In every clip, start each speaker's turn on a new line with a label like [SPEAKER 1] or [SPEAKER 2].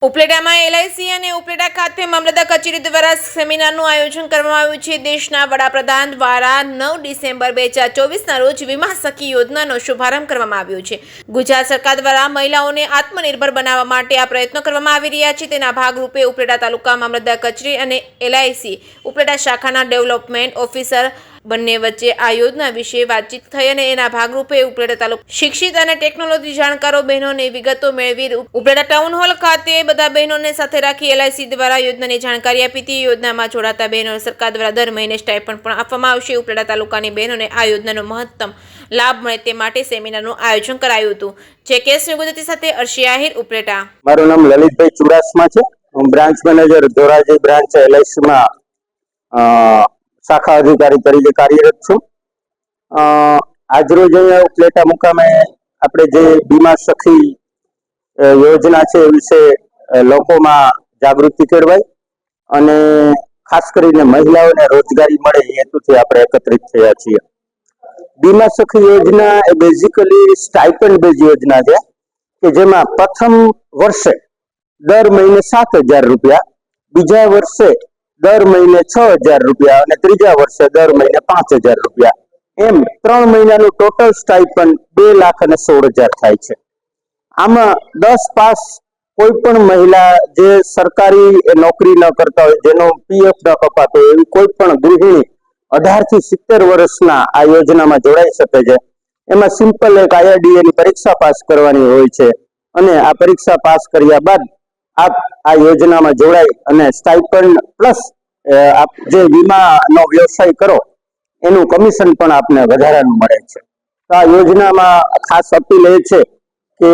[SPEAKER 1] ઉપલેટામાં LIC અને ઉપલેટા ખાતે મામલતદાર કચેરી દ્વારા સેમિનારનું આયોજન કરવામાં આવ્યું છે। દેશના વડાપ્રધાન દ્વારા 9 ડિસેમ્બર 2024ના રોજ વીમા સખી યોજનાનો શુભારંભ કરવામાં આવ્યો છે। ગુજરાત સરકાર દ્વારા મહિલાઓને આત્મનિર્ભર બનાવવા માટે આ પ્રયત્નો કરવામાં આવી રહ્યા છે। તેના ભાગરૂપે ઉપલેટા તાલુકા મામલતદાર કચેરી અને એલઆઈસી ઉપલેટા શાખાના ડેવલપમેન્ટ ઓફિસર બંને વચ્ચે આ યોજના વિશે વાતચીત થઈ અને એના ભાગરૂપે ઉપલેટા તાલુકા શિક્ષિત અને ટેકનોલોજી જાણકારો બહેનોને વિગતો મેળવી ઉપલેટા ટાઉન હોલ ખાતે બધા બહેનોને સાથે રાખી એલઆઈસી દ્વારા યોજનાની જાણકારી આપી હતી। યોજનામાં જોડાતા બહેનો સરકાર દ્વારા દર મહિને સ્ટાઇપન્ડ પણ આપવામાં આવશે। ઉપલેટા તાલુકાની બહેનોને આ યોજનાનો મહત્તમ લાભ મળે તે માટે સેમિનારનું આયોજન કરાયું હતું। જે કેસ ગુજરાતી સાથે અર્શી આહિર ઉપલેટા।
[SPEAKER 2] મારું નામ લલિતભાઈ ચુડાસમા છે। હું બ્રાન્ચ મેનેજર ધોરાજી બ્રાન્ચ એલઆઈસીમાં શાખા અધિકારી તરીકે કાર્યરત છું। આજરોજ અહીંયા ઉપલેટા મુકામે આપણે જે વીમા સખી યોજના છે એ વિશે લોકોમાં જાગૃતિ કેળવાય અને ખાસ કરીને મહિલાઓને રોજગારી મળે એ હેતુથી આપણે એકત્રિત થયા છીએ। વીમા સખી યોજના એ બેઝિકલી સ્ટાઇપન્ડ બેઝ યોજના છે કે જેમાં પ્રથમ વર્ષે દર મહિને 7,000 રૂપિયા, બીજા વર્ષે દર મહિને 6,000 રૂપિયા અને ત્રીજા વર્ષે દર મહિને 5,000 રૂપિયા, એમ 3 મહિનાનું ટોટલ સ્ટાઇપન્ડ 2,16,000 થાય છે। આમાં 10 પાસ કોઈ પણ મહિલા જે સરકારી નોકરી ન કરતા હોય, જેનો પીએફ ન કપાતો હોય, એવી કોઈ પણ ગૃહિણી 18 થી 70 વર્ષના આ યોજનામાં જોડાઈ શકે છે। એમાં સિમ્પલ એક આઈઆરડીએની પરીક્ષા પાસ કરવાની હોય છે અને આ પરીક્ષા પાસ કર્યા બાદ આપ આ યોજનામાં જોડાઈ અને સ્ટાઇપન્ડ પ્લસ આપ જે વીમાનો વ્યવસાય કરો એનું કમિશન પણ આપને વધારાનું મળે છે। તો આ યોજનામાં ખાસ અપીલ એ છે કે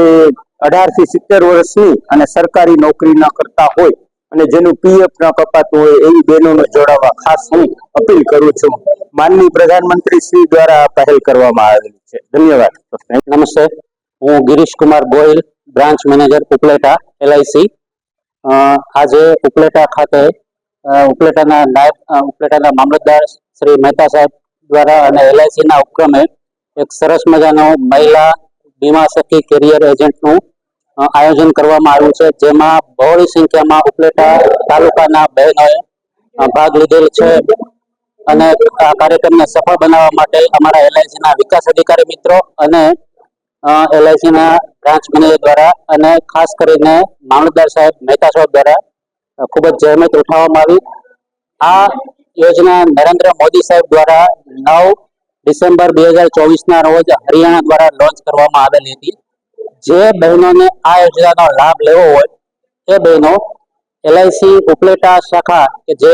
[SPEAKER 2] 18 થી 70 વર્ષની અને સરકારી નોકરી ન કરતા હોય અને જેનું પીએફ ન કપાતું હોય એવી બહેનોને જોડાવા ખાસ હું અપીલ કરું છું। માનનીય પ્રધાનમંત્રી શ્રી દ્વારા પહેલ કરવામાં આવેલી છે। ધન્યવાદ।
[SPEAKER 3] નમસ્તે, હું Girish Kumar Gohil, branch manager Upleta LIC. આજે ઉપલેટા ખાતે ઉપલેટાના મામલતદાર શ્રી મહેતા સાહેબ દ્વારા અને એલઆઈસીના ઉપક્રમે એક સરસ મજાનો મહિલા વીમા સખી કેરિયર એજન્ટનું આયોજન કરવામાં આવ્યું છે, જેમાં બહોળી સંખ્યામાં ઉપલેટા તાલુકાના બહેનોએ ભાગ લીધેલ છે અને આ કાર્યક્રમને સફળ બનાવવા માટે અમારા એલઆઈસીના વિકાસ અધિકારી મિત્રો અને એલઆઈસીના બ્રાન્ચ મેનેજર દ્વારા અને ખાસ કરીને મામલતદાર સાહેબ મહેતા સાહેબ દ્વારા ખૂબ જ જહેમત ઉઠાવવામાં આવી। આ યોજના નરેન્દ્ર મોદી સાહેબ દ્વારા 9 ડિસેમ્બર 2024ના રોજ હરિયાણા દ્વારા લોન્ચ કરવામાં આવેલી હતી। જે બહેનોને આ યોજનાનો લાભ લેવો હોય એ બહેનો એલઆઈસી ઉપલેટા શાખા કે જે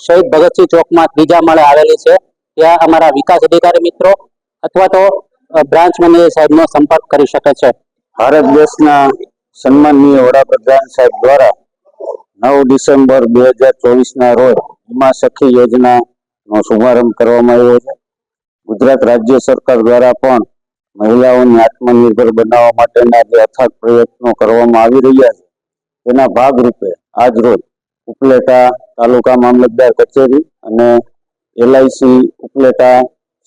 [SPEAKER 3] શહીદ ભગતસિંહ ચોકમાં 3જા માળે આવેલી છે, ત્યાં અમારા વિકાસ અધિકારી મિત્રો અથવા તો બ્રાન્ચ મેનેજર સાહેબનો સંપર્ક કરી શકે છે।
[SPEAKER 2] ભારત દેશના સન્માનનીય વડાપ્રધાન સાહેબ દ્વારા 9 ડિસેમ્બર 2024ના રોજ વીમા સખી યોજનાનો શુભારંભ કરવામાં આવ્યો છે। ગુજરાત રાજ્ય સરકાર દ્વારા પણ મહિલાઓને આત્મનિર્ભર બનાવવા માટેના જે અથાગ પ્રયત્નો કરવામાં આવી રહ્યા છે તેના ભાગરૂપે આજ રોજ ઉપલેટા તાલુકા મામલતદાર કચેરી અને એલઆઈસી ઉપલેટા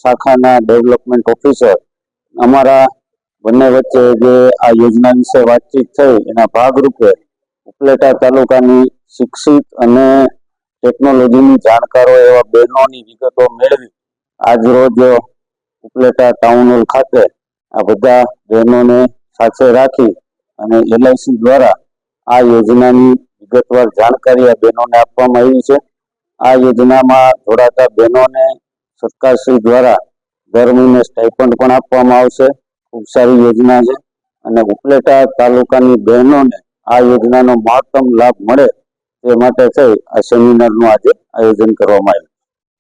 [SPEAKER 2] શાખાના ડેવલપમેન્ટ ઓફિસર અમારા બંને વચ્ચે જે આ યોજના વિશે વાતચીત થઈ એના ભાગરૂપે ઉપલેટા તાલુકાની શિક્ષિત અને ટેકનોલોજીની જાણકારો એવા બહેનોની વિગતો મેળવી આજ રોજ ઉપલેટા ટાઉન હોલ ખાતે આ બધા બહેનોને સાથે રાખી અને એલઆઈસી દ્વારા આ યોજનાની વિગતવાર જાણકારી આ બહેનોને આપવામાં આવી છે। આ યોજનામાં જોડાતા બહેનોને સરકારશ્રી દ્વારા દર મહિને સ્ટાઇપન્ડ પણ આપવામાં આવશે। ખૂબ સારી યોજના છે અને ઉપલેટા તાલુકાની બહેનોને આ યોજનાનો મહત્તમ લાભ મળે તે માટે થઈ આ સેમિનારનું આજે આયોજન કરવામાં આવ્યું।